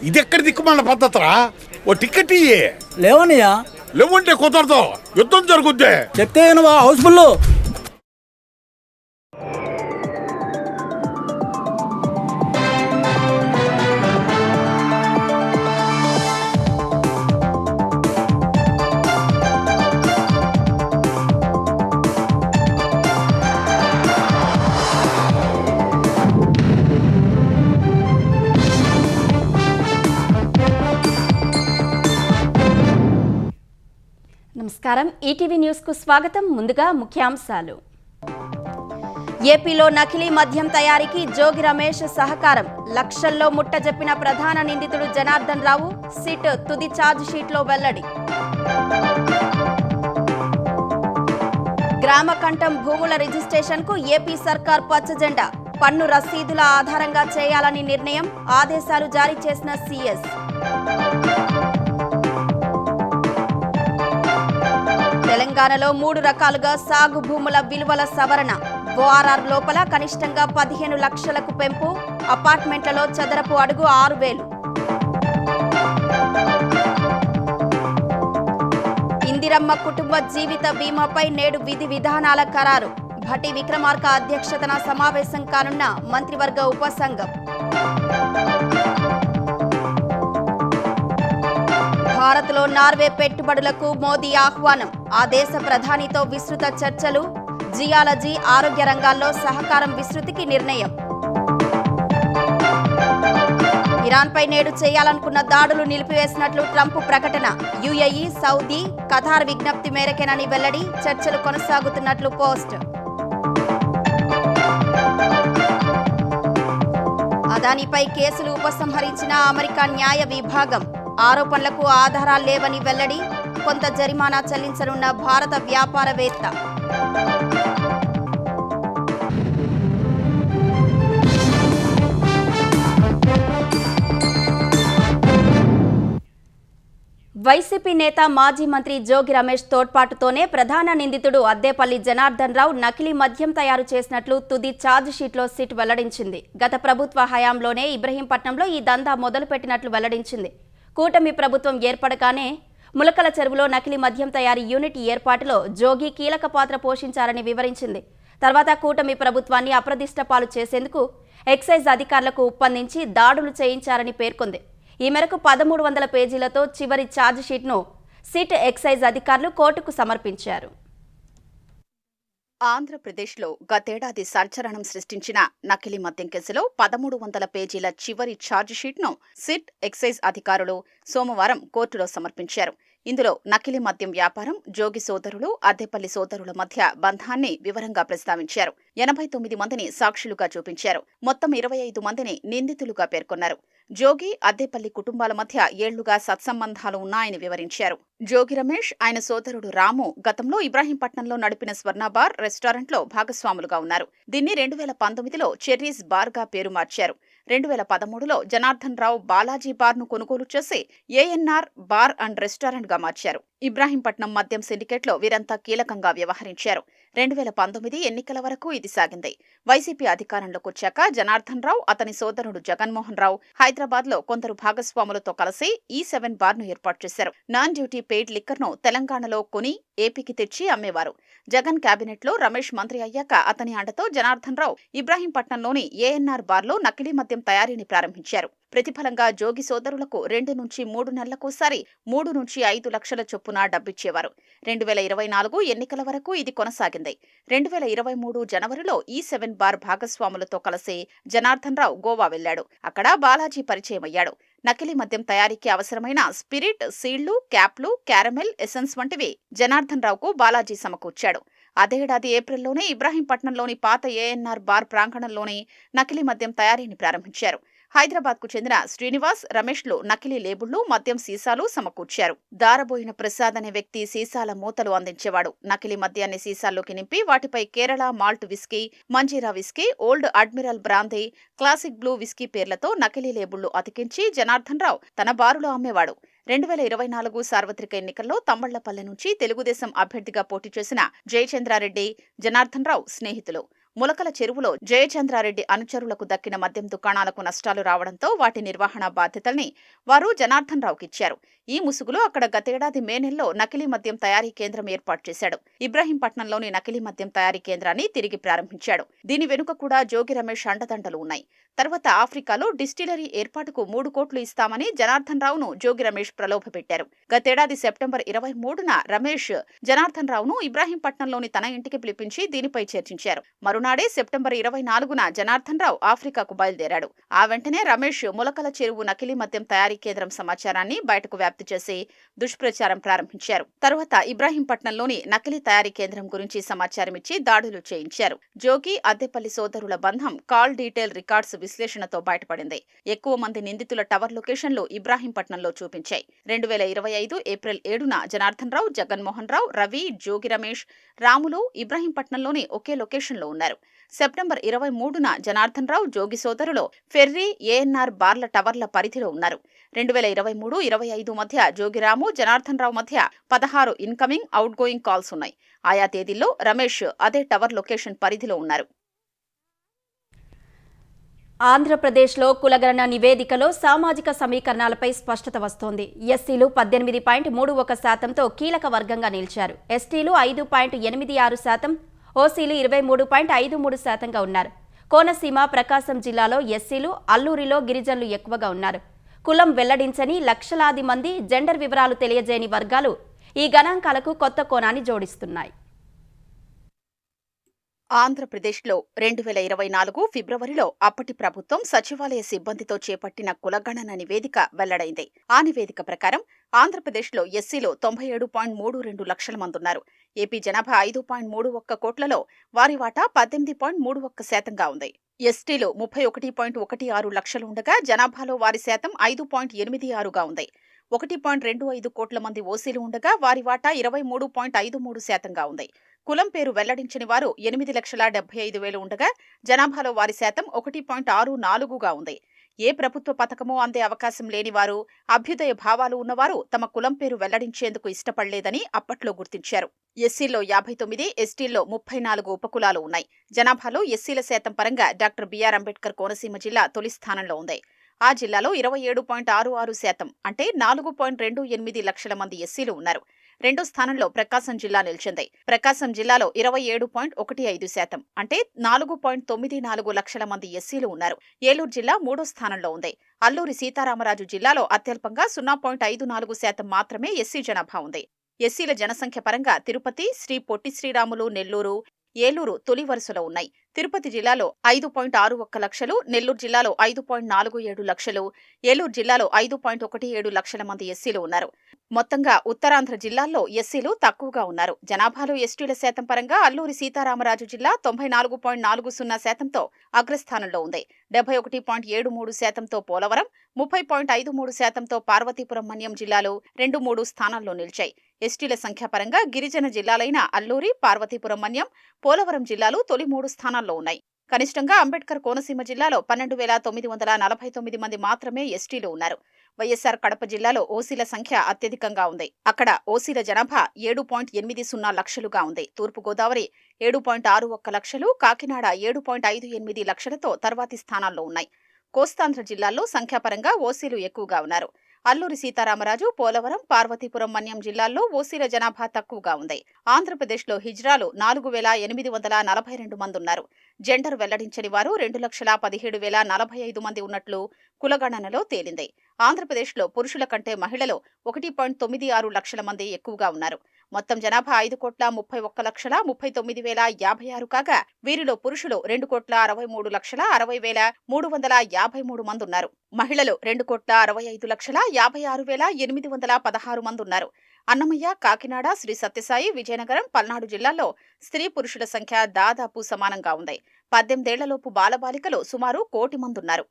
ఇది ఎక్కడ దిక్కుమాల పద్ధతిరా? ఓ టికెట్ ఇయ్యే. లేవనయ్యా. లేవంటే కుదరదు, యుద్ధం జరుగుద్ది. చెప్తే హౌస్ఫుల్. నమస్కారం, ఈటీవీ న్యూస్ కు స్వాగతం. ముందుగా ముఖ్యాంశాలు. ఏపీలో నకిలీ మద్యం తయారీకి జోగి రమేష్ సహకారం. లక్షల్లో ముట్టజెప్పిన ప్రధాన నిందితుడు జనార్దన్ రావు. సిట్ తుది ఛార్జ్ షీట్లో వెల్లడి. గ్రామ కంఠం భూముల రిజిస్ట్రేషన్ కు ఏపీ సర్కార్ పచ్చజెండా. పన్ను రసీదుల ఆధారంగా చేయాలని నిర్ణయం. ఆదేశాలు జారీ చేసిన సీఎస్. తెలంగాణలో 3 రకాలుగా సాగు భూముల విలువల సవరణ. ఓఆర్ఆర్ లోపల కనిష్టంగా 15 లక్షలకు పెంపు. అపార్ట్మెంట్లలో చదరపు అడుగు 6,000. ఇందిరమ్మ కుటుంబ జీవిత బీమాపై నేడు విధి విధానాల ఖరారు. భట్టి విక్రమార్క అధ్యక్షతన సమావేశం కానున్న మంత్రివర్గ ఉపసంఘం. భారత్లో నార్వే పెట్టుబడులకు మోదీ ఆహ్వానం. ఆ దేశ ప్రధానితో విస్తృత చర్చలు. జియాలజీ, ఆరోగ్య రంగాల్లో సహకారం విస్తృతికి నిర్ణయం. ఇరాన్పై నేడు చేయాలనుకున్న దాడులు నిలిపివేసినట్లు ట్రంప్ ప్రకటన. యుఏఈ, సౌదీ, ఖతార్ విజ్ఞప్తి మేరకేనని వెల్లడి. చర్చలు కొనసాగుతున్నట్లు పోస్ట్. అదానీపై కేసులు ఉపసంహరించిన అమెరికా న్యాయ విభాగం. ఆరోపణలకు ఆధారాలు లేవని వెల్లడి. కొంత జరిమానా చెల్లించనున్న భారత వ్యాపారవేత్త. వైసీపీ నేత మాజీ మంత్రి జోగి రమేష్ తోడ్పాటుతోనే ప్రధాన నిందితుడు అద్దేపల్లి జనార్దన్ రావు నకిలీ మద్యం తయారు చేసినట్లు తుది ఛార్జ్ షీట్లో సిట్ వెల్లడించింది. గత ప్రభుత్వ హయాంలోనే ఇబ్రహీంపట్నంలో ఈ దందా మొదలుపెట్టినట్లు వెల్లడించింది. కూటమి ప్రభుత్వం ఏర్పడగానే ములకల చెరువులో నకిలీ మద్యం తయారీ యూనిట్ ఏర్పాటులో జోగి కీలక పాత్ర పోషించారని వివరించింది. తర్వాత కూటమి ప్రభుత్వాన్ని అప్రదిష్ట పాలు చేసేందుకు ఎక్సైజ్ అధికారులకు ఒప్పందించి దాడులు చేయించారని పేర్కొంది. ఈ మేరకు 1300 పేజీలతో చివరి ఛార్జ్ షీట్ను సిట్ ఎక్సైజ్ అధికారులు కోర్టుకు సమర్పించారు. ఆంధ్రప్రదేశ్లో గతేడాది సంచలనం సృష్టించిన నకిలీ మద్యం కేసులో 1300 పేజీల చివరి ఛార్జ్ షీట్ను సిట్ ఎక్సైజ్ అధికారులు సోమవారం కోర్టులో సమర్పించారు. ఇందులో నకిలీ మద్యం వ్యాపారం, జోగి సోదరులు, అద్దేపల్లి సోదరుల మధ్య బంధాన్ని వివరంగా ప్రస్తావించారు. 89 మందిని సాక్షులుగా చూపించారు. మొత్తం 25 మందిని నిందితులుగా పేర్కొన్నారు. జోగి, అద్దేపల్లి కుటుంబాల మధ్య ఏళ్లుగా సత్సంబంధాలు ఉన్నాయని వివరించారు. జోగి రమేష్, ఆయన సోదరుడు రాము గతంలో ఇబ్రాహీంపట్నంలో నడిపిన స్వర్ణ బార్, రెస్టారెంట్లో భాగస్వాములుగా ఉన్నారు. దీన్ని 2019లో చెర్రీస్ బార్గా పేరు మార్చారు. 2013లో జనార్దన్ రావు బాలాజీ బార్ను కొనుగోలు చేసి ఏఎన్ఆర్ బార్ అండ్ రెస్టారెంట్గా మార్చారు. ఇబ్రాహీంపట్నం మద్యం సిండికేట్లో వీరంతా కీలకంగా వ్యవహరించారు. 2019 ఎన్నికల వరకు ఇది సాగింది. వైసీపీ అధికారంలోకి వచ్చాక జనార్దన్ రావు, అతని సోదరుడు జగన్మోహన్ రావు హైదరాబాద్లో కొందరు భాగస్వాములతో కలిసి E7 బార్ను ఏర్పాటు చేశారు. నాన్ డ్యూటీ పెయిడ్ లిక్కర్ను తెలంగాణలో కొని ఏపీకి తెచ్చి అమ్మేవారు. జగన్ కేబినెట్లో రమేష్ మంత్రి అయ్యాక అతని అండతో జనార్దన్ రావు ఇబ్రాహీంపట్నంలోని ఏఎన్ఆర్ బార్లో నకిలీ మద్యం తయారీని ప్రారంభించారు. ప్రతిఫలంగా జోగి సోదరులకు 2 నుంచి 3 నెలలకోసారి 3 నుంచి 5 లక్షల చొప్పున డబ్బిచ్చేవారు. 2024 ఎన్నికల వరకు ఇది కొనసాగింది. 2023 జనవరిలో E7 బార్ భాగస్వాములతో కలిసి జనార్దన్ రావు గోవా వెళ్లాడు. అక్కడ బాలాజీ పరిచయమయ్యాడు. నకిలీ మద్యం తయారీకి అవసరమైన స్పిరిట్, సీళ్లు, క్యాప్లు, క్యారమెల్, ఎసెన్స్ వంటివి జనార్దన్ రావుకు బాలాజీ సమకూర్చాడు. అదేడాది ఏప్రిల్లోనే ఇబ్రాహీంపట్నంలోని పాత ఏఎన్ఆర్ బార్ ప్రాంగణంలోనే నకిలీ మద్యం తయారీని ప్రారంభించారు. హైదరాబాద్కు చెందిన శ్రీనివాస్, రమేష్లు నకిలీ లేబుళ్లు, మద్యం సీసాలు సమకూర్చారు. దారబోయిన ప్రసాద్ అనే వ్యక్తి సీసాల మూతలు అందించేవాడు. నకిలీ మద్యాన్ని సీసాల్లోకి నింపి వాటిపై Kerala Malt Whisky, Manjeera Whisky, Old Admiral Brandy, Classic Blue Whisky పేర్లతో నకిలీ లేబుళ్లు అతికించి జనార్దన్ రావు తన బారులో అమ్మేవాడు. 2024 సార్వత్రిక ఎన్నికల్లో తమ్మళ్లపల్లె నుంచి తెలుగుదేశం అభ్యర్థిగా పోటీ చేసిన జయచంద్రారెడ్డి, జనార్దన్ రావు స్నేహితులు. ములకల చెరువులో జయచంద్రారెడ్డి అనుచరులకు దక్కిన మద్యం దుకాణాలకు నష్టాలు రావడంతో వాటి నిర్వహణ బాధ్యతల్ని వారు జనార్దన్ రావుకి ఇచ్చారు. ఈ ముసుగులో అక్కడ గతేడాది మే నెలలో నకిలీ మద్యం తయారీ కేంద్రం ఏర్పాటు చేశాడు. ఇబ్రహీంపట్నంలోని నకిలీ మద్యం తయారీ కేంద్రాన్ని తిరిగి ప్రారంభించాడు. దీని వెనుక కూడా జోగి రమేష్ అండదండలు ఉన్నాయి. తర్వాత ఆఫ్రికాలో డిస్టిలరీ ఏర్పాటుకు 3 కోట్లు ఇస్తామని జనార్దన్ రావును జోగి రమేష్ ప్రలోభపెట్టారు. గతేడాది సెప్టెంబర్ 23న రమేష్ జనార్దన్ రావును ఇబ్రహీంపట్నంలోని తన ఇంటికి పిలిపించి దీనిపై చర్చించారు. మరునాడే సెప్టెంబర్ 24న జనార్దన్ రావు ఆఫ్రికాకు బయలుదేరాడు. ఆ వెంటనే రమేష్ ములకల చెరువు నకిలీ మద్యం తయారీ కేంద్రం సమాచారాన్ని బయటకు వ్యాప్తి చేసి దుష్ప్రచారం ప్రారంభించారు. తర్వాత ఇబ్రహీంపట్నంలోని నకిలీ తయారీ కేంద్రం గురించి సమాచారం ఇచ్చి దాడులు చేయించారు. జోగి అద్దెపల్లి సోదరుల బంధం కాల్ డీటెయిల్ రికార్డ్స్ విశ్లేషణతో బయటపడింది. ఎక్కువ మంది నిందితుల టవర్ లొకేషన్లు ఇబ్రాహీంపట్నంలో చూపించాయి. 2025 ఏప్రిల్ 7న జనార్దన్ రావు, జగన్మోహన్ రావు, రవి, జోగి రమేష్, రాములు ఇబ్రహీంపట్నంలోని ఒకే లొకేషన్లో ఉన్నారు. సెప్టెంబర్ 23న జనార్దన్ రావు, జోగి సోదరులు ఫెర్రీ, ఏఎన్ఆర్ బార్ల టవర్ల పరిధిలో ఉన్నారు. 2023-25 మధ్య జోగిరాము, జనార్దన్ రావు మధ్య 16 ఇన్కమింగ్, అవుట్ గోయింగ్ కాల్స్ ఉన్నాయి. ఆయా తేదీల్లో రమేష్ అదే టవర్ లొకేషన్ పరిధిలో ఉన్నారు. ఆంధ్రప్రదేశ్లో కులగణన నివేదికలో సామాజిక సమీకరణాలపై స్పష్టత వస్తోంది. ఎస్సీలు 18.31%తో కీలక వర్గంగా నిలిచారు. ఎస్టీలు 5.86%, ఓసీలు 23.53%గా ఉన్నారు. కోనసీమ, ప్రకాశం జిల్లాలో ఎస్సీలు, అల్లూరిలో గిరిజనులు ఎక్కువగా ఉన్నారు. కులం వెల్లడించని లక్షలాది మంది, జెండర్ వివరాలు తెలియజేయని వర్గాలు ఈ గణాంకాలకు కొత్త కోణాన్ని జోడిస్తున్నాయి. ఆంధ్రప్రదేశ్లో 2024 ఫిబ్రవరిలో అప్పటి ప్రభుత్వం సచివాలయ సిబ్బందితో చేపట్టిన కులగణన నివేదిక వెల్లడైంది. ఆ నివేదిక ప్రకారం ఆంధ్రప్రదేశ్లో ఎస్సీలో 97.32 లక్షల మంది ఉన్నారు. ఏపీ జనాభా 5.31 కోట్లలో వారి వాటా 18.31%గా ఉంది. ఎస్టీలో 31.16 లక్షలు ఉండగా జనాభాలో వారి శాతం 5.86గా ఉంది. 1.25 కోట్ల మంది ఓసీలు ఉండగా వారి వాటా 23.53%గా ఉంది. కులం పేరు వెల్లడించని వారు 8,75,000 ఉండగా జనాభాలో వారి శాతం 1.64గా ఉంది. ఏ ప్రభుత్వ పథకమూ అందే అవకాశం లేనివారు, అభ్యుదయ భావాలు ఉన్నవారు తమ కులం పేరు వెల్లడించేందుకు ఇష్టపడలేదని అప్పట్లో గుర్తించారు. ఎస్సీల్లో 59, ఎస్టీల్లో 34 ఉపకులాలు ఉన్నాయి. జనాభాలో ఎస్సీల శాతం పరంగా డాక్టర్ బిఆర్ అంబేద్కర్ కోనసీమ జిల్లా తొలి స్థానంలో ఉంది. ఆ జిల్లాలో 27.66% అంటే 4.28 లక్షల మంది ఎస్సీలు ఉన్నారు. రెండో స్థానంలో ప్రకాశం జిల్లా నిలిచింది. ప్రకాశం జిల్లాలో 27.15% అంటే 4.94 లక్షల మంది ఎస్సీలు ఉన్నారు. ఏలూరు జిల్లా మూడో స్థానంలో ఉంది. అల్లూరి సీతారామరాజు జిల్లాలో అత్యల్పంగా 0.54% మాత్రమే ఎస్సీ జనాభా ఉంది. ఎస్సీల జనసంఖ్య పరంగా తిరుపతి, శ్రీ పొట్టి శ్రీరాములు, నెల్లూరు, ఏలూరు తొలి వరుసలో ఉన్నాయి. తిరుపతి జిల్లాలో 5.61 లక్షలు, నెల్లూరు జిల్లాలో 5.47 లక్షలు, ఏలూరు జిల్లాలో 5.17 లక్షల మంది ఎస్సీలు ఉన్నారు. మొత్తంగా ఉత్తరాంధ్ర జిల్లాల్లో ఎస్సీలు తక్కువగా ఉన్నారు. జనాభాలో ఎస్టీల శాతం పరంగా అల్లూరి సీతారామరాజు జిల్లా 94.40%తో అగ్రస్థానంలో ఉంది. 71.73%తో పోలవరం, 30.53%తో పార్వతీపురం మన్యం జిల్లాలు 2-3 స్థానాల్లో నిలిచాయి. ఎస్టీల సంఖ్య పరంగా గిరిజన జిల్లాలైన అల్లూరి, పార్వతీపురం మన్యం, పోలవరం జిల్లాలు తొలి 3 స్థానాల్లో ఉన్నాయి. కనిష్టంగా అంబేద్కర్ కోనసీమ జిల్లాలో 12,949 మంది మాత్రమే ఎస్టీలు ఉన్నారు. వైఎస్ఆర్ కడప జిల్లాలో ఓసీల సంఖ్య అత్యధికంగా ఉంది. అక్కడ ఓసీల జనాభా 7.80 లక్షలుగా ఉంది. తూర్పుగోదావరి 7.61 లక్షలు, కాకినాడ 7.58 లక్షలతో తర్వాతి స్థానాల్లో ఉన్నాయి. కోస్తాంధ్ర జిల్లాల్లో సంఖ్యాపరంగా ఓసీలు ఎక్కువగా ఉన్నారు. అల్లూరి సీతారామరాజు, పోలవరం, పార్వతీపురం మన్యం జిల్లాల్లో ఓసీల జనాభా తక్కువగా ఉంది. ఆంధ్రప్రదేశ్లో హిజ్రాలు 4,842 మంది ఉన్నారు. జెండర్ వెల్లడించని వారు 2,17,045 మంది ఉన్నట్లు కులగణనలో తేలింది. ఆంధ్రప్రదేశ్లో పురుషుల కంటే మహిళలు 1.96 లక్షల మంది ఎక్కువగా ఉన్నారు. మొత్తం జనాభా 5,31,39,056 కాగా వీరిలో పురుషులు 2,63,60,353 మంది ఉన్నారు. మహిళలు 2,65,56,816 మంది ఉన్నారు. అన్నమయ్య, కాకినాడ, శ్రీ సత్యసాయి, విజయనగరం, పల్నాడు జిల్లాల్లో స్త్రీ పురుషుల సంఖ్య దాదాపు సమానంగా ఉంది. 18 ఏళ్లలోపు బాలబాలికలు సుమారు 1 కోటి మంది ఉన్నారు.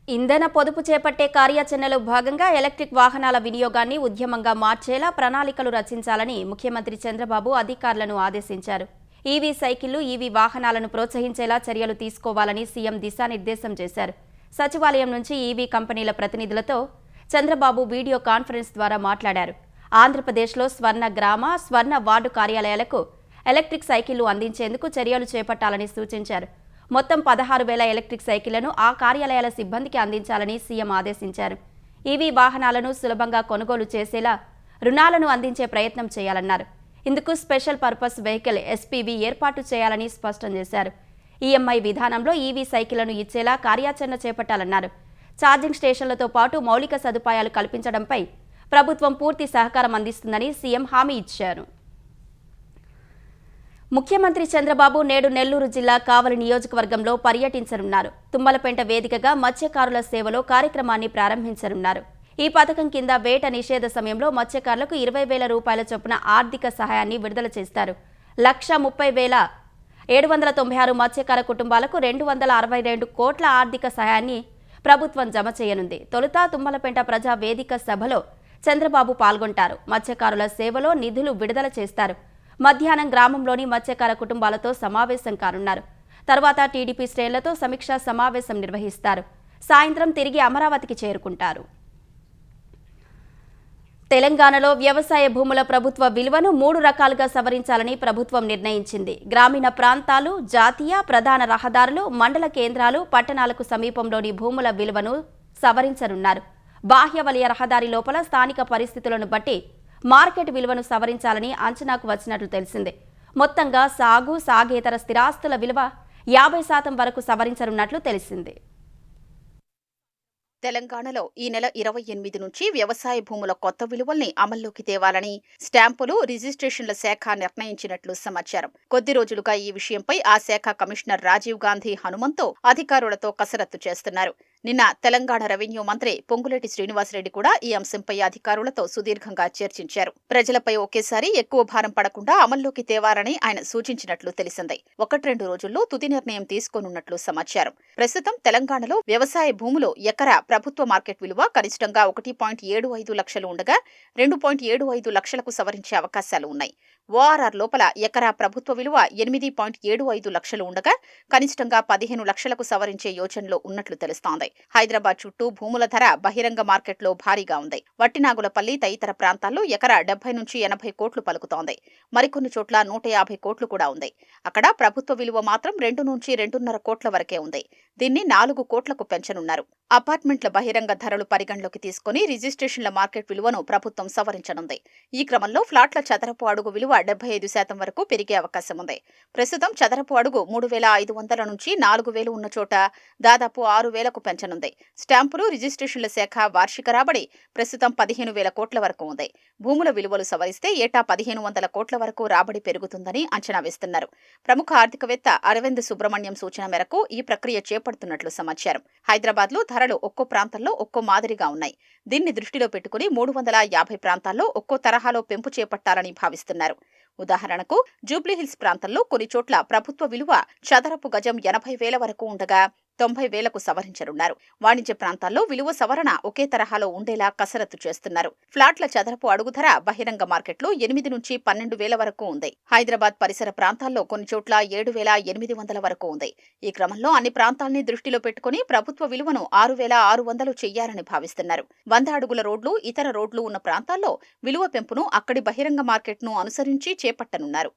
ఇంధన పొదుపు చేపట్టే కార్యాచరణలో భాగంగా ఎలక్ట్రిక్ వాహనాల వినియోగాన్ని ఉద్యమంగా మార్చేలా ప్రణాళికలు రచించాలని ముఖ్యమంత్రి చంద్రబాబు అధికారులను ఆదేశించారు. ఈవీ సైకిళ్లు, ఈవీ వాహనాలను ప్రోత్సహించేలా చర్యలు తీసుకోవాలని సీఎం దిశానిర్దేశం చేశారు. సచివాలయం నుంచి ఈవీ కంపెనీల ప్రతినిధులతో చంద్రబాబు వీడియో కాన్ఫరెన్స్ ద్వారా మాట్లాడారు. ఆంధ్రప్రదేశ్లో స్వర్ణ గ్రామ, స్వర్ణ వార్డు కార్యాలయాలకు ఎలక్ట్రిక్ సైకిళ్లు అందించేందుకు చర్యలు చేపట్టాలని సూచించారు. మొత్తం 16,000 ఎలక్ట్రిక్ సైకిళ్లను ఆ కార్యాలయాల సిబ్బందికి అందించాలని సీఎం ఆదేశించారు. ఈవీ వాహనాలను సులభంగా కొనుగోలు చేసేలా రుణాలను అందించే ప్రయత్నం చేయాలన్నారు. ఇందుకు స్పెషల్ పర్పస్ వెహికల్ ఎస్పీవీ ఏర్పాటు చేయాలని స్పష్టం చేశారు. ఈఎంఐ విధానంలో ఈవీ సైకిళ్లను ఇచ్చేలా కార్యాచరణ చేపట్టాలన్నారు. ఛార్జింగ్ స్టేషన్లతో పాటు మౌలిక సదుపాయాలు కల్పించడంపై ప్రభుత్వం పూర్తి సహకారం అందిస్తుందని సీఎం హామీ ఇచ్చారు. ముఖ్యమంత్రి చంద్రబాబు నేడు నెల్లూరు జిల్లా కావలి నియోజకవర్గంలో పర్యటించనున్నారు. తుమ్మలపేంట వేదికగా మత్స్యకారుల సేవలో కార్యక్రమాన్ని ప్రారంభించనున్నారు. ఈ పథకం కింద వేట నిషేధ సమయంలో మత్స్యకారులకు 20,000 రూపాయల చొప్పున ఆర్థిక సహాయాన్ని విడుదల చేస్తారు. 1,30,796 మత్స్యకార కుటుంబాలకు 262 కోట్ల ఆర్థిక సహాయాన్ని ప్రభుత్వం జమ చేయనుంది. తొలుత తుమ్మలపేంట ప్రజా వేదిక సభలో చంద్రబాబు పాల్గొంటారు. మత్స్యకారుల సేవలో నిధులు విడుదల చేస్తారు. మధ్యాహ్నం గ్రామంలోని మత్స్యకార కుటుంబాలతో సమావేశం కానున్నారు. తర్వాత టీడీపీ శ్రేణులతో సమీక్షా సమావేశం నిర్వహిస్తారు. సాయంత్రం తిరిగి అమరావతికి చేరుకుంటారు. తెలంగాణలో వ్యవసాయ భూముల ప్రభుత్వ విలువను 3 రకాలుగా సవరించాలని ప్రభుత్వం నిర్ణయించింది. గ్రామీణ ప్రాంతాలు, జాతీయ ప్రధాన రహదారులు, మండల కేంద్రాలు, పట్టణాలకు సమీపంలోని భూముల విలువను సవరించనున్నారు. బాహ్య వలయ రహదారి లోపల స్థానిక పరిస్థితులను బట్టి మార్కెట్ విలువను సవరించాలని అంచనాకు వచ్చినట్లు తెలిసింది. మొత్తంగా సాగేతర స్థిరాస్తుల విలువ 50% వరకు సవరించనున్నట్లు తెలిసింది. తెలంగాణలో ఈ నెల 28 నుంచి వ్యవసాయ భూముల కొత్త విలువల్ని అమల్లోకి తేవాలని స్టాంపులు, రిజిస్ట్రేషన్ల శాఖ నిర్ణయించినట్లు సమాచారం. కొద్ది రోజులుగా ఈ విషయంపై ఆ శాఖ కమిషనర్ రాజీవ్ గాంధీ హనుమంతో అధికారులతో కసరత్తు చేస్తున్నారు. నిన్న తెలంగాణ రెవెన్యూ మంత్రి పొంగులేటి శ్రీనివాసరెడ్డి కూడా ఈ అంశంపై అధికారులతో సుదీర్ఘంగా చర్చించారు. ప్రజలపై ఒకేసారి ఎక్కువ భారం పడకుండా అమల్లోకి తేవాలని ఆయన సూచించినట్లు తెలిసింది. 1-2 రోజుల్లో తుది నిర్ణయం తీసుకోనున్నట్లు సమాచారం. ప్రస్తుతం తెలంగాణలో వ్యవసాయ భూములు ఎకరా ప్రభుత్వ మార్కెట్ విలువ కనిష్టంగా 1.75 లక్షలు ఉండగా 2.75 లక్షలకు సవరించే అవకాశాలు ఉన్నాయి. ఓఆర్ఆర్ లోపల ఎకరా ప్రభుత్వ విలువ 8.75 లక్షలు ఉండగా కనిష్టంగా 15 లక్షలకు సవరించే యోచనలో ఉన్నట్లు తెలుస్తోంది. హైదరాబాద్ చుట్టూ భూముల ధర బహిరంగ మార్కెట్లో భారీగా ఉంది. వట్టినాగులపల్లి తదితర ప్రాంతాల్లో ఎకరా 70 నుంచి 80 కోట్లు పలుకుతోంది. మరికొన్ని చోట్ల 150 కోట్లు కూడా ఉంది. అక్కడ ప్రభుత్వ విలువ మాత్రం 2 నుంచి 2.5 కోట్ల వరకే ఉంది. దీన్ని 4 కోట్లకు పెంచనున్నారు. అపార్ట్మెంట్ల బహిరంగ ధరలు పరిగణలోకి తీసుకుని రిజిస్ట్రేషన్ల మార్కెట్ విలువను ప్రభుత్వం సవరించనుంది. ఈ క్రమంలో ఫ్లాట్ల చదరపు అడుగు విలువ 75% వరకు పెరిగే అవకాశం ఉంది. ప్రస్తుతం చదరపు అడుగు 3,500 నుంచి 4,000 ఉన్న చోట దాదాపు 6,000కు పెంచనుంది. స్టాంపులు, రిజిస్ట్రేషన్ల శాఖ వార్షిక రాబడి ప్రస్తుతం 15,000 కోట్ల వరకు ఉంది. భూముల విలువలు సవరిస్తే ఏటా 1,500 కోట్ల వరకు రాబడి పెరుగుతుందని అంచనా వేస్తున్నారు. ప్రముఖ ఆర్థికవేత్త అరవింద్ సుబ్రహ్మణ్యం సూచన మేరకు ఈ ప్రక్రియ చేపడుతున్నట్లు సమాచారం. హైదరాబాద్లో ధరలు ఒక్కో ప్రాంతంలో ఒక్కో మాదిరిగా ఉన్నాయి. దీన్ని దృష్టిలో పెట్టుకుని 350 ప్రాంతాల్లో ఒక్కో తరహాలో పెంపు చేపట్టాలని భావిస్తున్నారు. ఉదాహరణకు జూబ్లీహిల్స్ ప్రాంతంలో కొన్ని చోట్ల ప్రభుత్వ విలువ చదరపు గజం 80,000 వరకు ఉండగా 90,000కు సవరించనున్నారు. వాణిజ్య ప్రాంతాల్లో విలువ సవరణ ఒకే తరహాలో ఉండేలా కసరత్తు చేస్తున్నారు. ఫ్లాట్ల చదరపు అడుగు ధర బహిరంగ మార్కెట్లో 8 నుంచి 12,000 వరకు ఉంది. హైదరాబాద్ పరిసర ప్రాంతాల్లో కొన్ని చోట్ల 7,800 వరకు ఉంది. ఈ క్రమంలో అన్ని ప్రాంతాల్ని దృష్టిలో పెట్టుకుని ప్రభుత్వ విలువను 6,600 చెయ్యాలని భావిస్తున్నారు. 100 అడుగుల రోడ్లు, ఇతర రోడ్లు ఉన్న ప్రాంతాల్లో విలువ పెంపును అక్కడి బహిరంగ మార్కెట్ను అనుసరించి చేపట్టనున్నారు.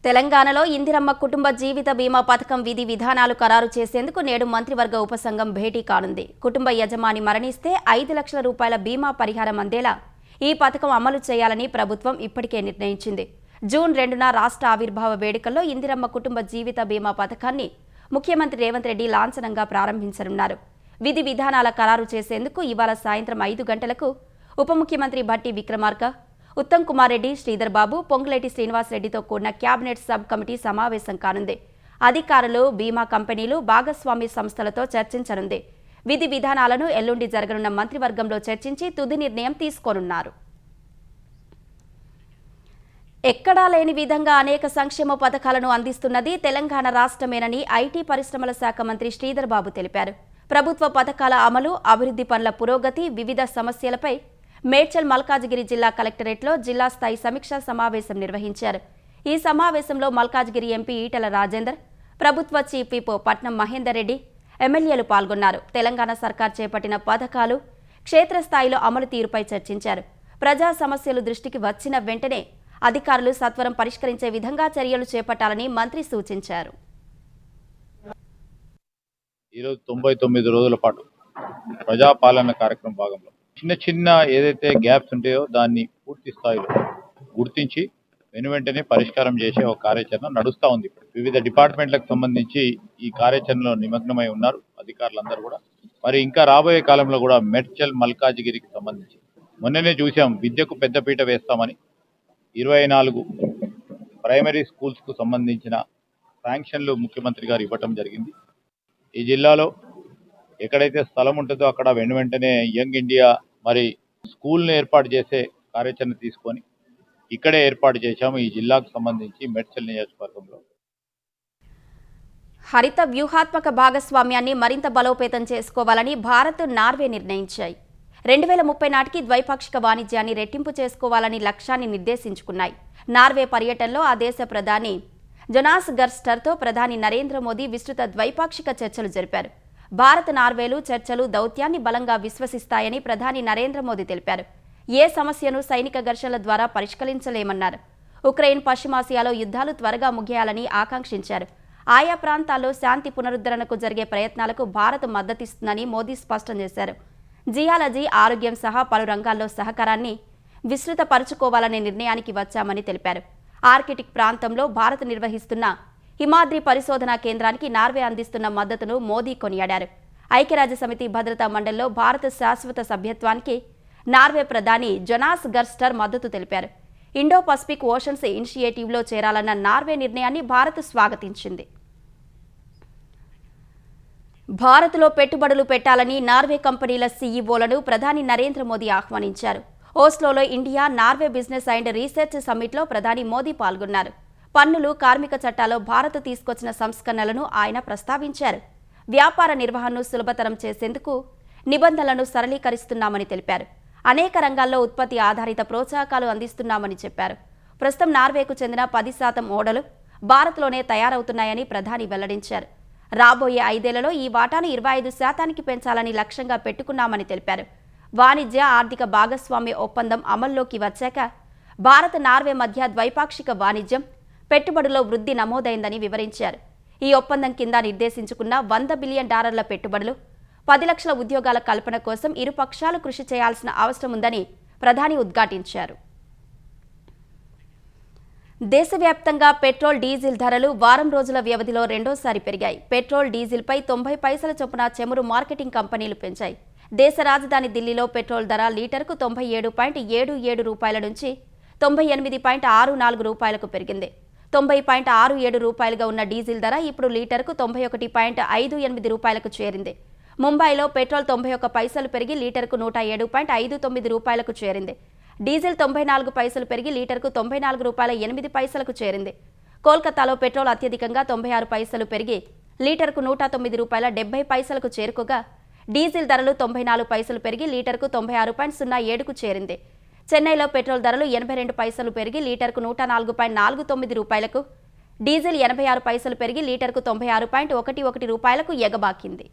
తెలంగాణలో ఇందిరమ్మ కుటుంబ జీవిత బీమా పథకం విధి విధానాలు ఖరారు చేసేందుకు నేడు మంత్రివర్గ ఉపసంఘం భేటీ కానుంది. కుటుంబ యజమాని మరణిస్తే 5 లక్షల రూపాయల బీమా పరిహారం అందేలా ఈ పథకం అమలు చేయాలని ప్రభుత్వం ఇప్పటికే నిర్ణయించింది. జూన్ 2న రాష్ట్ర ఆవిర్భావ వేడుకల్లో ఇందిరమ్మ కుటుంబ జీవిత బీమా పథకాన్ని ముఖ్యమంత్రి రేవంత్ రెడ్డి లాంఛనంగా ప్రారంభించనున్నారు. విధి విధానాల ఖరారు చేసేందుకు ఇవాళ సాయంత్రం 5 గంటలకు ఉప ముఖ్యమంత్రి భట్టి విక్రమార్క, ఉత్తమ్ కుమార్ రెడ్డి, శ్రీధర్ బాబు, పొంగులేటి శ్రీనివాసరెడ్డితో కూడిన క్యాబినెట్ సబ్ కమిటీ సమావేశం కానుంది. అధికారులు, బీమా కంపెనీలు, భాగస్వామి సంస్థలతో చర్చించనుంది. విధి విధానాలను ఎల్లుండి జరగనున్న మంత్రివర్గంలో చర్చించి తుది నిర్ణయం తీసుకోనున్నారు. ఎక్కడా లేని విధంగా అనేక సంక్షేమ పథకాలను అందిస్తున్నది తెలంగాణ రాష్ట్రమేనని ఐటీ పరిశ్రమల శాఖ మంత్రి శ్రీధర్ బాబు తెలిపారు. ప్రభుత్వ పథకాల అమలు, అభివృద్ధి పనుల పురోగతి, వివిధ సమస్యలపై మేడ్చల్ మల్కాజిగిరి జిల్లా కలెక్టరేట్లో జిల్లా స్థాయి సమీక్షా సమావేశం నిర్వహించారు. ఈ సమావేశంలో మల్కాజిగిరి ఎంపీ ఈటల రాజేందర్, ప్రభుత్వ చీఫ్ విప్ పట్నం మహేందర్ రెడ్డి, ఎమ్మెల్యేలు పాల్గొన్నారు. తెలంగాణ సర్కార్ చేపట్టిన పథకాలు, క్షేత్రస్థాయిలో అమలు తీరుపై చర్చించారు. ప్రజా సమస్యలు దృష్టికి వచ్చిన వెంటనే అధికారులు సత్వరం పరిష్కరించే విధంగా చర్యలు చేపట్టాలని మంత్రి సూచించారు. ఈరోజు 99 రోజుల పాటు ప్రజాపాలన కార్యక్రమం భాగంలో చిన్న ఏదైతే గ్యాప్స్ ఉంటాయో దాన్ని పూర్తి స్థాయిలో గుర్తించి వెంటనే పరిష్కారం చేసే ఒక కార్యాచరణ నడుస్తూ ఉంది. వివిధ డిపార్ట్మెంట్లకు సంబంధించి ఈ కార్యాచరణలో నిమగ్నమై ఉన్నారు అధికారులందరూ కూడా. మరి ఇంకా రాబోయే కాలంలో కూడా మెడ్చల్ మల్కాజిగిరికి సంబంధించి మొన్ననే చూసాం, విద్యకు పెద్దపీట వేస్తామని 24 ప్రైమరీ స్కూల్స్కు సంబంధించిన శాంక్షన్లు ముఖ్యమంత్రి గారు ఇవ్వటం జరిగింది. ఈ జిల్లాలో ఎక్కడైతే స్థలం ఉంటుందో అక్కడ వెంటనే యంగ్ ఇండియా మరి స్కూల్ని ఏర్పాటు చేసే కార్యాచరణ తీసుకొని ఇక్కడే ఏర్పాటు చేశాము ఈ జిల్లాకు సంబంధించి మెడ్చల్ నియోజకవర్గంలో. హరిత వ్యూహాత్మక భాగస్వామ్యాన్ని మరింత బలోపేతం చేసుకోవాలని భారత్, నార్వే నిర్ణయించాయి. 2030 నాటికి ద్వైపాక్షిక వాణిజ్యాన్ని రెట్టింపు చేసుకోవాలని లక్ష్యాన్ని నిర్దేశించుకున్నాయి. నార్వే పర్యటనలో ఆ దేశ ప్రధాని జొనాస్ గర్స్టర్తో ప్రధాని నరేంద్ర మోదీ విస్తృత ద్వైపాక్షిక చర్చలు జరిపారు. భారత్, నార్వేలు చర్చలు దౌత్యాన్ని బలంగా విశ్వసిస్తాయని ప్రధాని నరేంద్ర మోదీ తెలిపారు. ఏ సమస్యను సైనిక ఘర్షణల ద్వారా పరిష్కరించలేమన్నారు. ఉక్రెయిన్, పశ్చిమాసియాలో యుద్ధాలు త్వరగా ముగియాలని ఆకాంక్షించారు. ఆయా ప్రాంతాల్లో శాంతి పునరుద్ధరణకు జరిగే ప్రయత్నాలకు భారత్ మద్దతిస్తుందని మోదీ స్పష్టం చేశారు. జియాలజీ, ఆరోగ్యం సహా పలు రంగాల్లో సహకారాన్ని విస్తృతపరుచుకోవాలనే నిర్ణయానికి వచ్చామని తెలిపారు. ఆర్కిటిక్ ప్రాంతంలో భారత్ నిర్వహిస్తున్న హిమాద్రి పరిశోధనా కేంద్రానికి నార్వే అందిస్తున్న మద్దతును మోదీ కొనియాడారు. ఐక్యరాజ్యసమితి భద్రతా మండలిలో భారత శాశ్వత సభ్యత్వానికి నార్వే ప్రధాని జొనాస్ గర్స్టర్ మద్దతు తెలిపారు. ఇండో పసిఫిక్ ఓషన్స్ ఇనిషియేటివ్లో చేరాలన్న నార్వే నిర్ణయాన్ని భారత్ స్వాగతించింది. భారత్లో పెట్టుబడులు పెట్టాలని నార్వే కంపెనీల సీఈఓలను ప్రధాని నరేంద్ర మోదీ ఆహ్వానించారు. ఓస్లోలో India Norway business and research సమ్మిట్లో ప్రధాని మోదీ పాల్గొన్నారు. పన్నులు, కార్మిక చట్టాల్లో భారత్ తీసుకొచ్చిన సంస్కరణలను ఆయన ప్రస్తావించారు. వ్యాపార నిర్వహణను సులభతరం చేసేందుకు నిబంధనలను సరళీకరిస్తున్నామని తెలిపారు. అనేక రంగాల్లో ఉత్పత్తి ఆధారిత ప్రోత్సాహకాలు అందిస్తున్నామని చెప్పారు. ప్రస్తుతం నార్వేకు చెందిన 10% ఓడలు భారత్లోనే తయారవుతున్నాయని ప్రధాని వెల్లడించారు. రాబోయే 5 ఏళ్లలో ఈ వాటాను 25% పెంచాలని లక్ష్యంగా పెట్టుకున్నామని తెలిపారు. వాణిజ్య, ఆర్థిక భాగస్వామ్య ఒప్పందం అమల్లోకి వచ్చాక భారత్, నార్వే మధ్య ద్వైపాక్షిక వాణిజ్యం, పెట్టుబడుల్లో వృద్ధి నమోదైందని వివరించారు. ఈ ఒప్పందం కింద నిర్దేశించుకున్న $100 బిలియన్ పెట్టుబడులు, 10 లక్షల ఉద్యోగాల కల్పన కోసం ఇరు పక్షాలు కృషి చేయాల్సిన అవసరం ఉందని ప్రధాని ఉద్ఘాటించారు. దేశవ్యాప్తంగా పెట్రోల్, డీజిల్ ధరలు వారం రోజుల వ్యవధిలో రెండోసారి పెరిగాయి. పెట్రోల్, డీజిల్పై 90 పైసల చొప్పున చమురు మార్కెటింగ్ కంపెనీలు పెంచాయి. దేశ రాజధాని ఢిల్లీలో పెట్రోల్ ధర లీటర్కు 97.77 రూపాయల నుంచి 98.64 రూపాయలకు పెరిగింది. 90.67 రూపాయలుగా ఉన్న డీజిల్ ధర ఇప్పుడు లీటర్కు 91.58 రూపాయలకు చేరింది. ముంబైలో పెట్రోల్ 91 పైసలు పెరిగి లీటర్కు 107.59 రూపాయలకు చేరింది. డీజిల్ 94 పైసలు పెరిగి లీటర్కు 94 రూపాయల 8 పైసలకు చేరింది. కోల్కతాలో పెట్రోల్ అత్యధికంగా 96 పైసలు పెరిగి లీటర్కు 109 రూపాయల 70 పైసలకు చేరుకోగా, డీజిల్ ధరలు 94 పైసలు పెరిగి లీటర్కు 96.07కు చేరింది. చెన్నైలో పెట్రోల్ ధరలు 82 పైసలు పెరిగి లీటర్కు 104.49 రూపాయలకు, డీజిల్ 86 పైసలు పెరిగి లీటర్కు 96.11 రూపాయలకు ఎగబాకింది.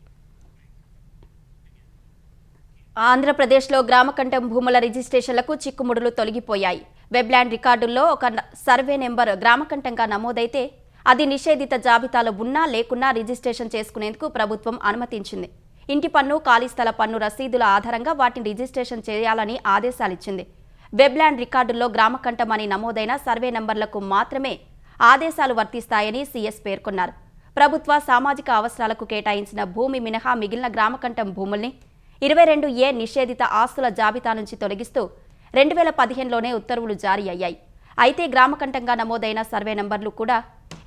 ఆంధ్రప్రదేశ్లో గ్రామకంఠం భూముల రిజిస్ట్రేషన్లకు చిక్కుముడులు తొలగిపోయాయి. వెబ్లాండ్ రికార్డుల్లో ఒక సర్వే నెంబర్ గ్రామకంఠంగా నమోదైతే అది నిషేధిత జాబితాలో ఉన్నా లేకున్నా రిజిస్ట్రేషన్ చేసుకునేందుకు ప్రభుత్వం అనుమతించింది. ఇంటి పన్ను, ఖాళీ స్థల పన్ను రసీదుల ఆధారంగా వాటిని రిజిస్ట్రేషన్ చేయాలని ఆదేశాలిచ్చింది. వెబ్లాండ్ రికార్డుల్లో గ్రామకంఠం అని నమోదైన సర్వే నంబర్లకు మాత్రమే ఆదేశాలు వర్తిస్తాయని సీఎస్ పేర్కొన్నారు. ప్రభుత్వ సామాజిక అవసరాలకు కేటాయించిన భూమి మినహా మిగిలిన గ్రామకంఠం భూముల్ని 22A నిషేధిత ఆస్తుల జాబితా నుంచి తొలగిస్తూ 2015లోనే ఉత్తర్వులు జారీ అయ్యాయి. అయితే గ్రామకంఠంగా నమోదైన సర్వే నంబర్లు కూడా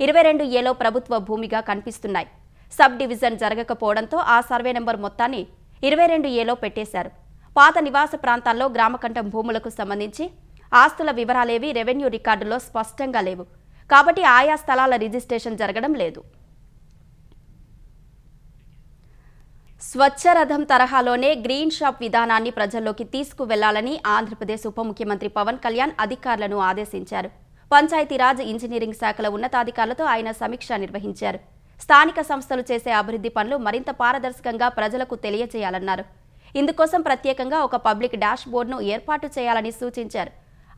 22Aలో ప్రభుత్వ భూమిగా కనిపిస్తున్నాయి. సబ్ డివిజన్ జరగకపోవడంతో ఆ సర్వే నెంబర్ మొత్తాన్ని 22Aలో పెట్టేశారు. పాత నివాస ప్రాంతాల్లో గ్రామకంఠం భూములకు సంబంధించి ఆస్తుల వివరాలేవి రెవెన్యూ రికార్డులో స్పష్టంగా లేవు. కాబట్టి ఆయా స్థలాల రిజిస్ట్రేషన్ జరగడం లేదు. స్వచ్ఛరథం తరహాలోనే గ్రీన్ షాప్ విధానాన్ని ప్రజల్లోకి తీసుకువెళ్లాలని ఆంధ్రప్రదేశ్ ఉప ముఖ్యమంత్రి పవన్ కళ్యాణ్ అధికారులను ఆదేశించారు. పంచాయతీరాజ్, ఇంజనీరింగ్ శాఖల ఉన్నతాధికారులతో ఆయన సమీక్ష నిర్వహించారు. స్థానిక సంస్థలు చేసే అభివృద్ధి పనులు మరింత పారదర్శకంగా ప్రజలకు తెలియజేయాలన్నారు. ఇందుకోసం ప్రత్యేకంగా ఒక పబ్లిక్ డాష్ బోర్డును ఏర్పాటు చేయాలని సూచించారు.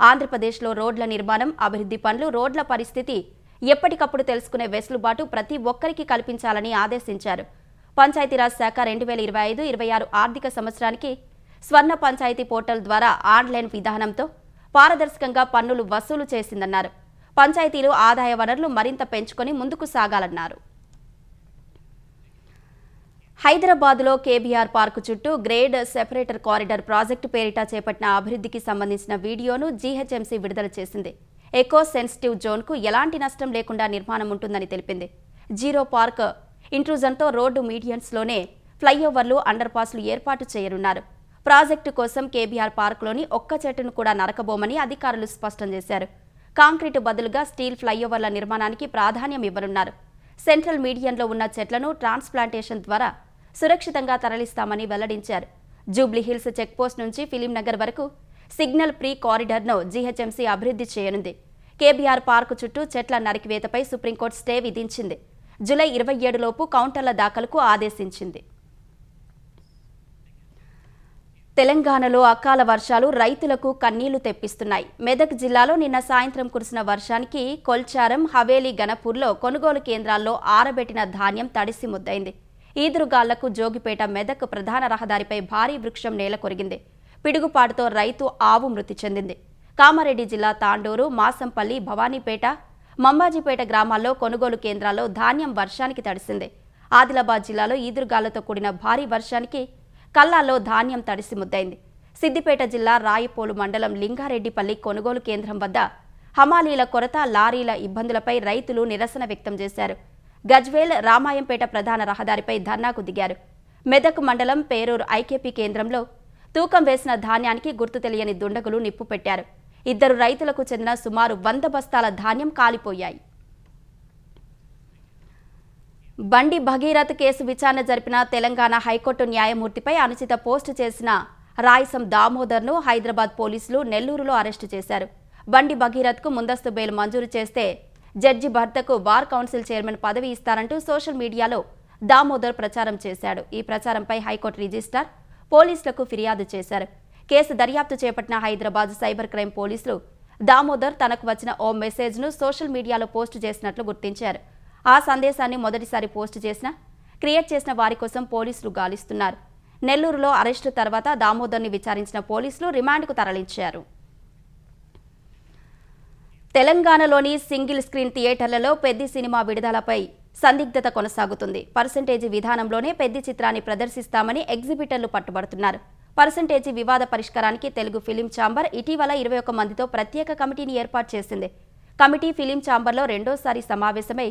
ఆంధ్రప్రదేశ్లో రోడ్ల నిర్మాణం, అభివృద్ధి పనులు, రోడ్ల పరిస్థితి ఎప్పటికప్పుడు తెలుసుకునే వెసులుబాటు ప్రతి ఒక్కరికి కల్పించాలని ఆదేశించారు. పంచాయతీరాజ్ శాఖ 2025-26 ఆర్థిక సంవత్సరానికి స్వర్ణ పంచాయతీ పోర్టల్ ద్వారా ఆన్లైన్ విధానంతో పారదర్శకంగా పన్నులు వసూలు చేసిందన్నారు. పంచాయతీలు ఆదాయ వనరులు మరింత పెంచుకొని ముందుకు సాగాలన్నారు. హైదరాబాద్లో కేబీఆర్ పార్కు చుట్టూ గ్రేడ్ సెపరేటర్ కారిడార్ ప్రాజెక్టు పేరిట చేపట్టిన అభివృద్ధికి సంబంధించిన వీడియోను జీహెచ్ఎంసీ విడుదల చేసింది. ఎకో సెన్సిటివ్ జోన్కు ఎలాంటి నష్టం లేకుండా నిర్మాణం ఉంటుందని తెలిపింది. జీరో పార్క్ ఇంట్రూజన్తో రోడ్డు మీడియన్స్లోనే ఫ్లైఓవర్లు, అండర్ పాస్లు ఏర్పాటు చేయనున్నారు. ప్రాజెక్టు కోసం కేబీఆర్ పార్కులోని ఒక్క చెట్టును కూడా నరకబోమని అధికారులు స్పష్టం చేశారు. కాంక్రీటు బదులుగా స్టీల్ ఫ్లైఓవర్ల నిర్మాణానికి ప్రాధాన్యం ఇవ్వనున్నారు. సెంట్రల్ మీడియన్లో ఉన్న చెట్లను ట్రాన్స్ప్లాంటేషన్ ద్వారా సురక్షితంగా తరలిస్తామని వెల్లడించారు. జూబ్లీహిల్స్ చెక్పోస్ట్ నుంచి ఫిలింనగర్ వరకు సిగ్నల్ ప్రీ కారిడార్ను జీహెచ్ఎంసీ అభివృద్ధి చేయనుంది. కేబీఆర్ పార్కు చుట్టూ చెట్ల నరికివేతపై సుప్రీంకోర్టు స్టే విధించింది. జూలై 27 లోపు కౌంటర్ల దాఖలుకు ఆదేశించింది. తెలంగాణలో అకాల వర్షాలు రైతులకు కన్నీళ్లు తెప్పిస్తున్నాయి. మెదక్ జిల్లాలో నిన్న సాయంత్రం కురిసిన వర్షానికి కొల్చారం, హవేలీ, గణపూర్లో కొనుగోలు కేంద్రాల్లో ఆరబెట్టిన ధాన్యం తడిసి ముద్దైంది. ఈదురుగాళ్లకు జోగిపేట మెదక్ ప్రధాన రహదారిపై భారీ వృక్షం నేల కొరిగింది. పిడుగుపాటుతో రైతు ఆవు మృతి చెందింది. కామారెడ్డి జిల్లా తాండూరు, మాసంపల్లి, భవానీపేట, మంబాజీపేట గ్రామాల్లో కొనుగోలు కేంద్రాల్లో ధాన్యం వర్షానికి తడిసింది. ఆదిలాబాద్ జిల్లాలో ఈదురుగాళ్లతో కూడిన భారీ వర్షానికి కల్లాల్లో ధాన్యం తడిసి ముద్దైంది. సిద్దిపేట జిల్లా రాయపోలు మండలం లింగారెడ్డిపల్లి కొనుగోలు కేంద్రం వద్ద హమాలీల కొరత, లారీల ఇబ్బందులపై రైతులు నిరసన వ్యక్తం చేశారు. గజ్వేల్, రామాయంపేట ప్రధాన రహదారిపై ధర్నాకు దిగారు. మెదక్ మండలం పేరూరు ఐకేపీ కేంద్రంలో తూకం వేసిన ధాన్యానికి గుర్తు తెలియని దుండగులు నిప్పు పెట్టారు. 2 రైతులకు చెందిన సుమారు 100 బస్తాల ధాన్యం కాలిపోయాయి. బండి భగీరథ్ కేసు విచారణ జరిపిన తెలంగాణ హైకోర్టు న్యాయమూర్తిపై అనుచిత పోస్టు చేసిన రాయసం దామోదర్ను హైదరాబాద్ పోలీసులు నెల్లూరులో అరెస్టు చేశారు. బండి భగీరథ్కు ముందస్తు బెయిల్ మంజూరు చేస్తే జడ్జి భర్తకు బార్ కౌన్సిల్ చైర్మన్ పదవి ఇస్తారంటూ సోషల్ మీడియాలో దామోదర్ ప్రచారం చేశాడు. ఈ ప్రచారంపై హైకోర్టు రిజిస్ట్రార్ పోలీసులకు ఫిర్యాదు చేశారు. కేసు దర్యాప్తు చేపట్టిన హైదరాబాద్ సైబర్ క్రైమ్ పోలీసులు దామోదర్ తనకు వచ్చిన ఓ మెసేజ్ను సోషల్ మీడియాలో పోస్టు చేసినట్లు గుర్తించారు. ఆ సందేశాన్ని మొదటిసారి పోస్టు క్రియేట్ చేసిన వారి కోసం పోలీసులు గాలిస్తున్నారు. నెల్లూరులో అరెస్టు తర్వాత దామోదర్ని విచారించిన పోలీసులు రిమాండ్కు తరలించారు. తెలంగాణలోని సింగిల్ స్క్రీన్ థియేటర్లలో పెద్ది సినిమా విడుదలపై సందిగ్ధత కొనసాగుతుంది. పర్సెంటేజీ విధానంలోనే పెద్ది చిత్రాన్ని ప్రదర్శిస్తామని ఎగ్జిబిటర్లు పట్టుబడుతున్నారు. పర్సెంటేజీ వివాద పరిష్కారానికి తెలుగు ఫిలిం ఛాంబర్ ఇటీవల 21 మందితో ప్రత్యేక కమిటీని ఏర్పాటు చేసింది. కమిటీ ఫిలిం ఛాంబర్లో రెండోసారి సమావేశమై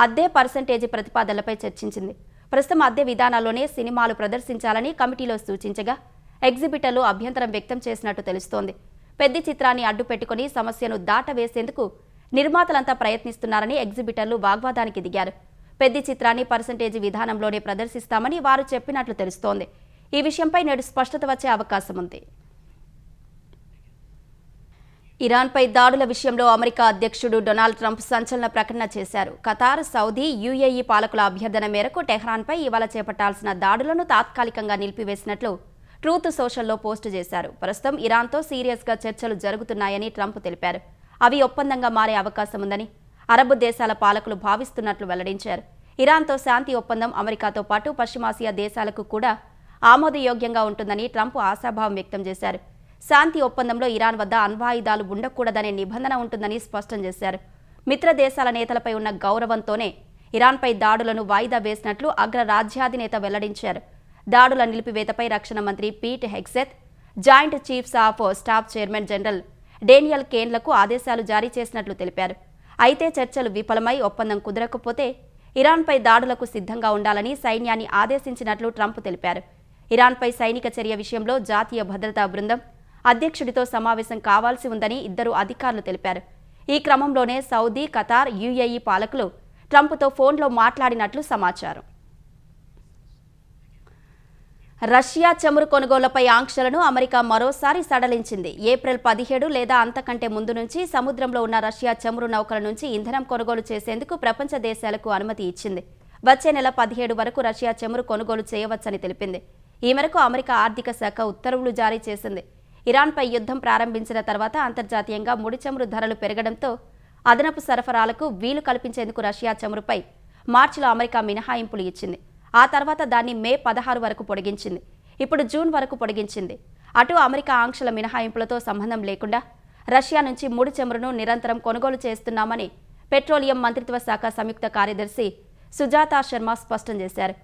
అద్దె పర్సెంటేజీ ప్రతిపాదనలపై చర్చించింది. ప్రస్తుతం అద్దె విధానాల్లోనే సినిమాలు ప్రదర్శించాలని కమిటీలో సూచించగా ఎగ్జిబిటర్లు అభ్యంతరం వ్యక్తం చేసినట్టు తెలుస్తోంది. పెద్ది చిత్రాన్ని అడ్డుపెట్టుకుని సమస్యను దాటవేసేందుకు నిర్మాతలంతా ప్రయత్నిస్తున్నారని ఎగ్జిబిటర్లు వాగ్వాదానికి దిగారు. పెద్ది చిత్రాన్ని పర్సెంటేజీ విధానంలోనే ప్రదర్శిస్తామని వారు చెప్పినట్లు తెలుస్తోంది. ఈ విషయంపై నేడు స్పష్టత వచ్చే అవకాశం ఉంది. ఇరాన్పై దాడుల విషయంలో అమెరికా అధ్యక్షుడు డొనాల్డ్ ట్రంప్ సంచలన ప్రకటన చేశారు. ఖతార్, సౌదీ, యుఏఈ పాలకుల అభ్యర్థన మేరకు టెహ్రాన్పై ఇవాళ చేపట్టాల్సిన దాడులను తాత్కాలికంగా నిలిపివేసినట్లు ట్రూత్ సోషల్లో పోస్టు చేశారు. ప్రస్తుతం ఇరాన్తో సీరియస్గా చర్చలు జరుగుతున్నాయని ట్రంప్ తెలిపారు. అవి ఒప్పందంగా మారే అవకాశం ఉందని అరబ్ దేశాల పాలకులు భావిస్తున్నట్లు వెల్లడించారు. ఇరాన్తో శాంతి ఒప్పందం అమెరికాతో పాటు పశ్చిమాసియా దేశాలకు కూడా ఆమోదయోగ్యంగా ఉంటుందని ట్రంప్ ఆశాభావం వ్యక్తం చేశారు. శాంతి ఒప్పందంలో ఇరాన్ వద్ద అణ్వాయుధాలు ఉండకూడదనే నిబంధన ఉంటుందని స్పష్టం చేశారు. మిత్ర దేశాల నేతలపై ఉన్న గౌరవంతోనే ఇరాన్పై దాడులను వాయిదా వేసినట్లు అగ్ర రాజ్యాధినేత వెల్లడించారు. దాడుల నిలిపివేతపై రక్షణ మంత్రి Pete Hegseth, joint chiefs of staff chairman general Daniel కేన్లకు ఆదేశాలు జారీ చేసినట్లు తెలిపారు. అయితే చర్చలు విఫలమై ఒప్పందం కుదరకపోతే ఇరాన్పై దాడులకు సిద్ధంగా ఉండాలని సైన్యాన్ని ఆదేశించినట్లు ట్రంప్ తెలిపారు. ఇరాన్పై సైనిక చర్య విషయంలో జాతీయ భద్రతా బృందం అధ్యక్షుడితో సమావేశం కావాల్సి ఉందని ఇద్దరు అధికారులు తెలిపారు. ఈ క్రమంలోనే సౌదీ, ఖతార్, యుఏఈ పాలకులు ట్రంప్తో ఫోన్లో మాట్లాడినట్లు సమాచారం. రష్యా చమురు కొనుగోళ్లపై ఆంక్షలను అమెరికా మరోసారి సడలించింది. ఏప్రిల్ 17 లేదా అంతకంటే ముందు నుంచి సముద్రంలో ఉన్న రష్యా చమురు నౌకల నుంచి ఇంధనం కొనుగోలు చేసేందుకు ప్రపంచ దేశాలకు అనుమతి ఇచ్చింది. వచ్చే నెల 17 వరకు రష్యా చమురు కొనుగోలు చేయవచ్చని తెలిపింది. ఈ మేరకు అమెరికా ఆర్థిక శాఖ ఉత్తర్వులు జారీ చేసింది. ఇరాన్పై యుద్ధం ప్రారంభించిన తర్వాత అంతర్జాతీయంగా ముడి చమురు ధరలు పెరగడంతో అదనపు సరఫరాలకు వీలు కల్పించేందుకు రష్యా చమురుపై మార్చిలో అమెరికా మినహాయింపులు ఇచ్చింది. ఆ తర్వాత దాన్ని మే 16 వరకు పొడిగించింది. ఇప్పుడు జూన్ వరకు పొడిగించింది. అటు అమెరికా ఆంక్షల మినహాయింపులతో సంబంధం లేకుండా రష్యా నుంచి ముడి చమురును నిరంతరం కొనుగోలు చేస్తున్నామని పెట్రోలియం మంత్రిత్వ శాఖ సంయుక్త కార్యదర్శి సుజాతా శర్మ స్పష్టం చేశారు.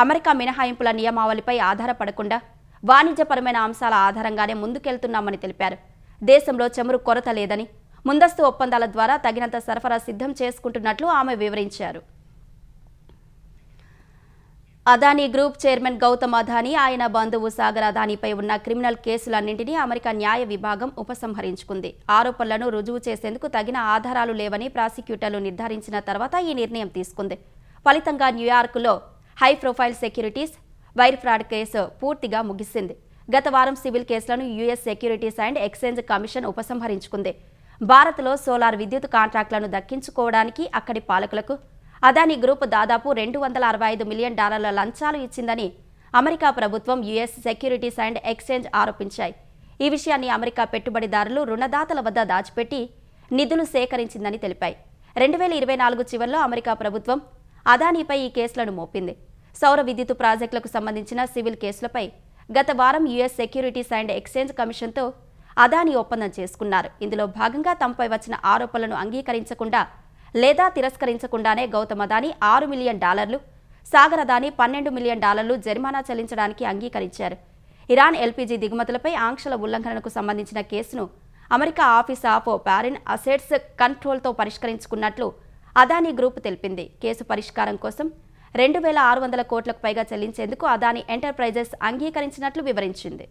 అమెరికా మినహాయింపుల నియమావళిపై ఆధారపడకుండా వాణిజ్యపరమైన అంశాల ఆధారంగానే ముందుకెళ్తున్నామని తెలిపారు. దేశంలో చమురు కొరత లేదని, ముందస్తు ఒప్పందాల ద్వారా తగినంత సరఫరా సిద్ధం చేసుకుంటున్నట్లు ఆమె వివరించారు. అదానీ గ్రూప్ చైర్మన్ గౌతమ్ అదానీ, ఆయన బంధువు సాగర్ అదానీపై ఉన్న క్రిమినల్ కేసులన్నింటినీ అమెరికా న్యాయ విభాగం ఉపసంహరించుకుంది. ఆరోపణలను రుజువు చేసేందుకు తగిన ఆధారాలు లేవని ప్రాసిక్యూటర్లు నిర్ధారించిన తర్వాత ఈ నిర్ణయం తీసుకుంది. ఫలితంగా న్యూయార్క్లో high profile securities wire fraud case పూర్తిగా ముగిసింది. గత వారం సివిల్ కేసులను US securities and exchange commission ఉపసంహరించుకుంది. భారత్లో సోలార్ విద్యుత్ కాంట్రాక్టులను దక్కించుకోవడానికి అక్కడి పాలకులకు అదానీ గ్రూప్ దాదాపు $265 మిలియన్ లంచాలు ఇచ్చిందని అమెరికా ప్రభుత్వం, యుఎస్ సెక్యూరిటీస్ అండ్ ఎక్స్చేంజ్ ఆరోపించాయి. ఈ విషయాన్ని అమెరికా పెట్టుబడిదారులు, రుణదాతల వద్ద దాచిపెట్టి నిధులు సేకరించిందని తెలిపాయి. 2024 చివరిలో అమెరికా ప్రభుత్వం అదానీపై ఈ కేసులను మోపింది. సౌర విద్యుత్ ప్రాజెక్టులకు సంబంధించిన సివిల్ కేసులపై గత వారం యుఎస్ సెక్యూరిటీస్ అండ్ ఎక్స్చేంజ్ కమిషన్తో అదానీ ఒప్పందం చేసుకున్నారు. ఇందులో భాగంగా తమపై వచ్చిన ఆరోపణలను అంగీకరించకుండా లేదా తిరస్కరించకుండానే గౌతమ్ అదానీ $6 మిలియన్, సాగర్ అదానీ $12 మిలియన్ జరిమానా చెల్లించడానికి అంగీకరించారు. ఇరాన్ ఎల్పీజీ దిగుమతులపై ఆంక్షల ఉల్లంఘనకు సంబంధించిన కేసును America office of foreign assets కంట్రోల్తో పరిష్కరించుకున్నట్లు అదానీ గ్రూప్ తెలిపింది. కేసు పరిష్కారం కోసం 2,600 కోట్లకు పైగా చెల్లించేందుకు అదానీ ఎంటర్ప్రైజెస్ అంగీకరించినట్లు వివరించింది.